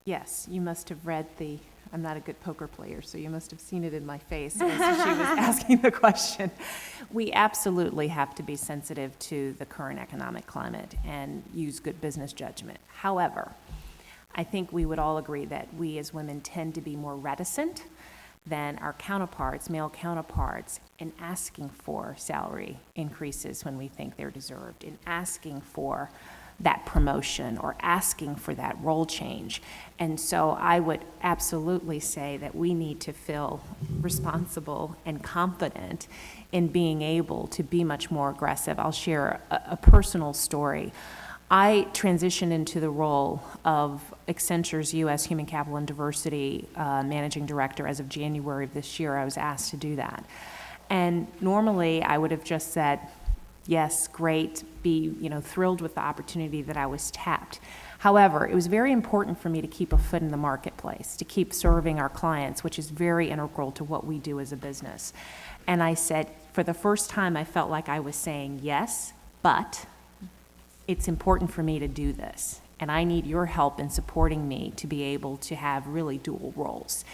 Yes, you must have read I'm not a good poker player, so you must have seen it in my face as she was asking the question. We absolutely have to be sensitive to the current economic climate and use good business judgment. However, I think we would all agree that we as women tend to be more reticent than our counterparts, male counterparts, in asking for salary increases when we think they're deserved, in asking for that promotion or asking for that role change. And so I would absolutely say that we need to feel responsible and confident in being able to be much more aggressive. I'll share a personal story. I transitioned into the role of Accenture's U.S. Human Capital and Diversity Managing Director as of January of this year. I was asked to do that. And normally I would have just said, yes, great, be thrilled with the opportunity that I was tapped. However, it was very important for me to keep a foot in the marketplace, to keep serving our clients, which is very integral to what we do as a business. And I said, for the first time, I felt like I was saying yes, but it's important for me to do this. And I need your help in supporting me to be able to have really dual roles.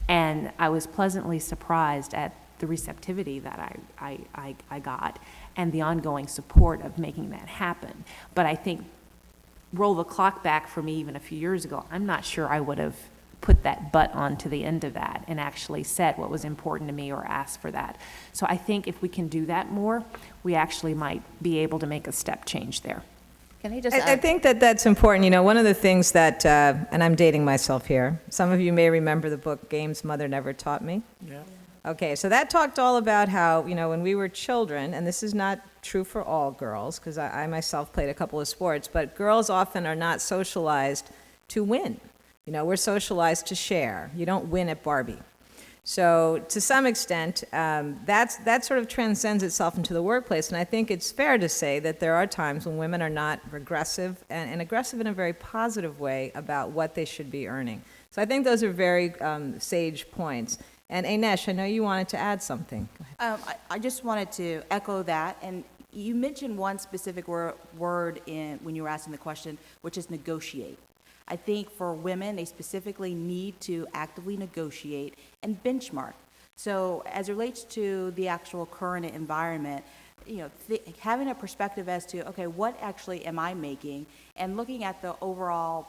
And I was pleasantly surprised at the receptivity that I got and the ongoing support of making that happen. But I think, roll the clock back for me even a few years ago, I'm not sure I would have put that but on to the end of that and actually said what was important to me or asked for that. So I think if we can do that more, we actually might be able to make a step change there. Can I just I think that's important. One of the things that, and I'm dating myself here, some of you may remember the book Games Mother Never Taught Me. Yeah. Okay, so that talked all about how, when we were children, and this is not true for all girls, because I myself played a couple of sports, but girls often are not socialized to win. We're socialized to share. You don't win at Barbie. So to some extent, that sort of transcends itself into the workplace, and I think it's fair to say that there are times when women are not regressive, and aggressive in a very positive way about what they should be earning. So I think those are very sage points. And Ainesh, I know you wanted to add something. Go ahead. I just wanted to echo that, and you mentioned one specific word when you were asking the question, which is negotiate. I think for women, they specifically need to actively negotiate and benchmark. So as it relates to the actual current environment, having a perspective as to, okay, what actually am I making, and looking at the overall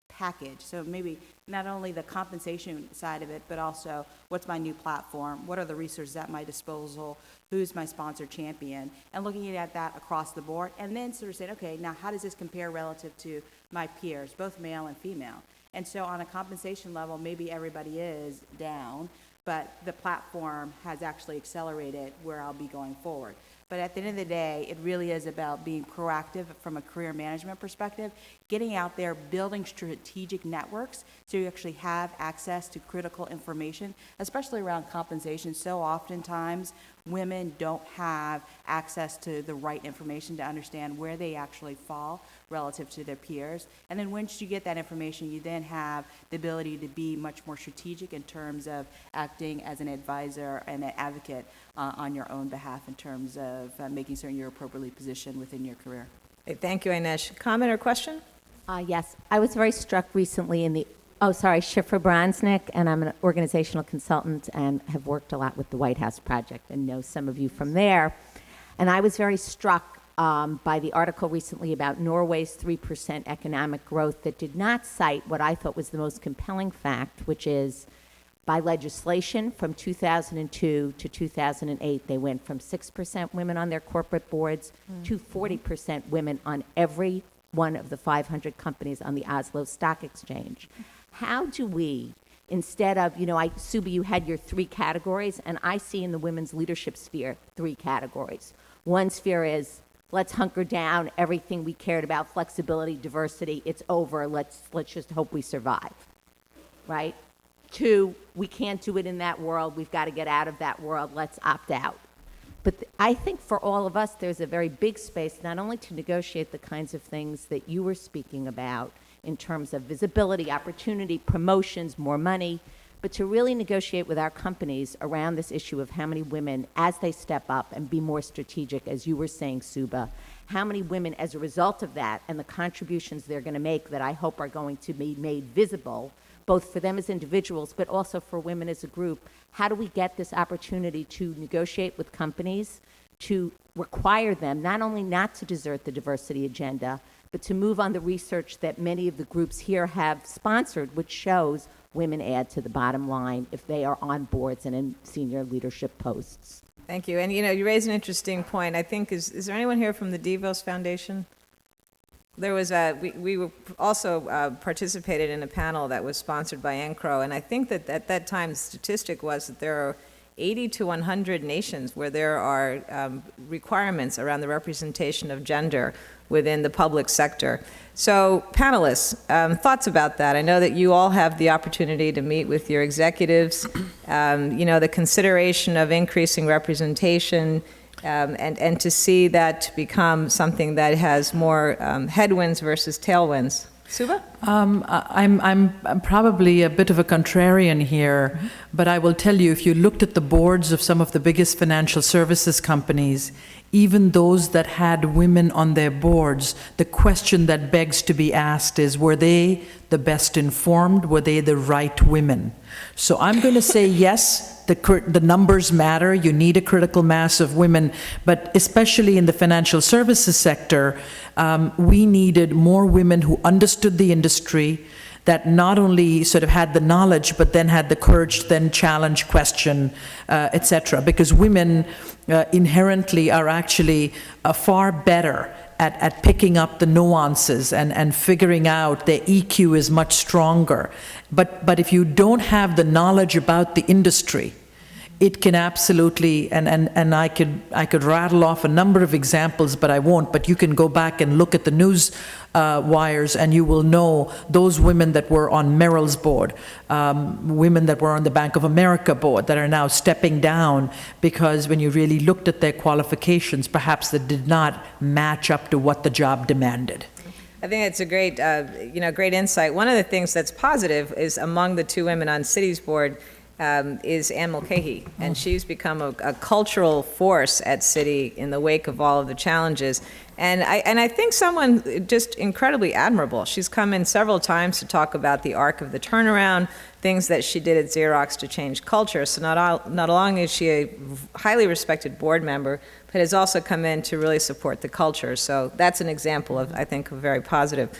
package. So maybe not only the compensation side of it, but also what's my new platform, what are the resources at my disposal, who's my sponsor champion, and looking at that across the board, and then sort of saying, okay, now how does this compare relative to my peers, both male and female? And so on a compensation level, maybe everybody is down, but the platform has actually accelerated where I'll be going forward. But at the end of the day, it really is about being proactive from a career management perspective, getting out there, building strategic networks so you actually have access to critical information, especially around compensation. So oftentimes, women don't have access to the right information to understand where they actually fall relative to their peers. And then once you get that information, you then have the ability to be much more strategic in terms of acting as an advisor and an advocate on your own behalf in terms of making certain you're appropriately positioned within your career. Hey, thank you, Ainesh. Comment or question? Yes, I was very struck recently Schiffer Bransnick, and I'm an organizational consultant and have worked a lot with the White House Project and know some of you from there. And I was very struck by the article recently about Norway's 3% economic growth that did not cite what I thought was the most compelling fact, which is by legislation from 2002 to 2008, they went from 6% women on their corporate boards to 40% women on every one of the 500 companies on the Oslo Stock Exchange. How do we, instead of, Subi, you had your 3 categories, and I see in the women's leadership sphere 3 categories. One sphere is, let's hunker down, everything we cared about, flexibility, diversity, it's over, let's just hope we survive, right? 2, we can't do it in that world, we've got to get out of that world, let's opt out. But I think for all of us, there's a very big space, not only to negotiate the kinds of things that you were speaking about in terms of visibility, opportunity, promotions, more money, but to really negotiate with our companies around this issue of how many women, as they step up and be more strategic, as you were saying, Suba, how many women, as a result of that, and the contributions they're going to make that I hope are going to be made visible, both for them as individuals, but also for women as a group, how do we get this opportunity to negotiate with companies to require them not only not to desert the diversity agenda, but to move on the research that many of the groups here have sponsored, which shows women add to the bottom line if they are on boards and in senior leadership posts. Thank you. And you raise an interesting point. I think, is there anyone here from the DeVos Foundation? There was we were also participated in a panel that was sponsored by NCRO, and I think that at that time the statistic was that there are 80 to 100 nations where there are requirements around the representation of gender within the public sector. So, panelists, thoughts about that? I know that you all have the opportunity to meet with your executives. The consideration of increasing representation, and to see that become something that has more headwinds versus tailwinds. Suba? I'm probably a bit of a contrarian here, but I will tell you, if you looked at the boards of some of the biggest financial services companies, even those that had women on their boards, the question that begs to be asked is, were they the best informed? Were they the right women? So I'm going to say yes, the numbers matter. You need a critical mass of women, but especially in the financial services sector, we needed more women who understood the industry, that not only sort of had the knowledge, but then had the courage to then challenge, question, etc. Because women inherently are actually far better at picking up the nuances and figuring out their EQ is much stronger. But if you don't have the knowledge about the industry, it can absolutely, and I could rattle off a number of examples, but I won't, but you can go back and look at the news wires and you will know those women that were on Merrill's board, women that were on the Bank of America board that are now stepping down because when you really looked at their qualifications, perhaps they did not match up to what the job demanded. I think it's a great, great insight. One of the things that's positive is among the two women on Citi's board is Ann Mulcahy, and she's become a cultural force at Citi in the wake of all of the challenges. And I think someone just incredibly admirable. She's come in several times to talk about the arc of the turnaround, things that she did at Xerox to change culture. So not only is she a highly respected board member, but has also come in to really support the culture. So that's an example of, I think, very positive.